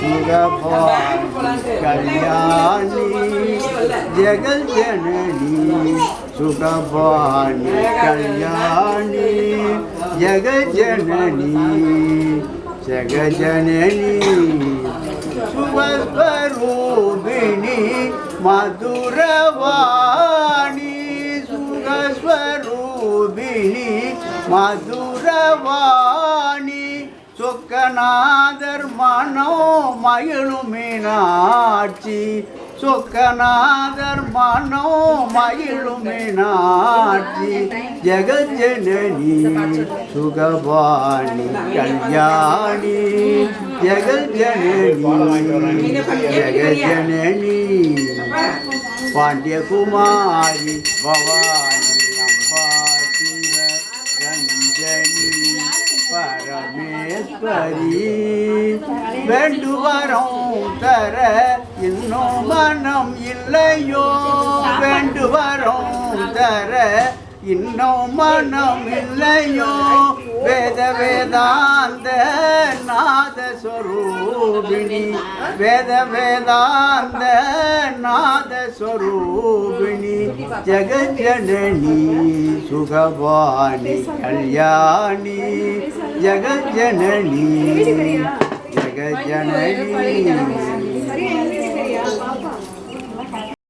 सुखभानि कल्याणी जगज्जननी सुखभानि कल्याणी जगज्जननी जगज्जननी सुखस्वरूपिणी मधुरवाणी सुखस्वरूपिणी मधुरवाणी சொக்கநாதர் மனோ மயிலும் மீனாட்சி சொக்கநாதர் மனோ மயிலும் மீனாட்சி ஜெகஜனனி சுகபாணி கல்யாணி ஜெகஜனனி ஜெகஜனனி பாண்டியகுமாரி பவானி அம்பா சிவ ரஞ்சனி பரமேஸ்வரி வேண்டுவரம் தர இன்னும் மனம் இல்லையோ வேண்டுவரம் தர இன்னும் மனம் இல்லையோ வேத வேதாந்த நாதஸ்வரூபிணி வேத வேதாந்த நாதஸ்வரூபிணி ஜெகஜனனி சுகபாணி கல்யாணி ஜெகஜனனி ஜெகஜனனி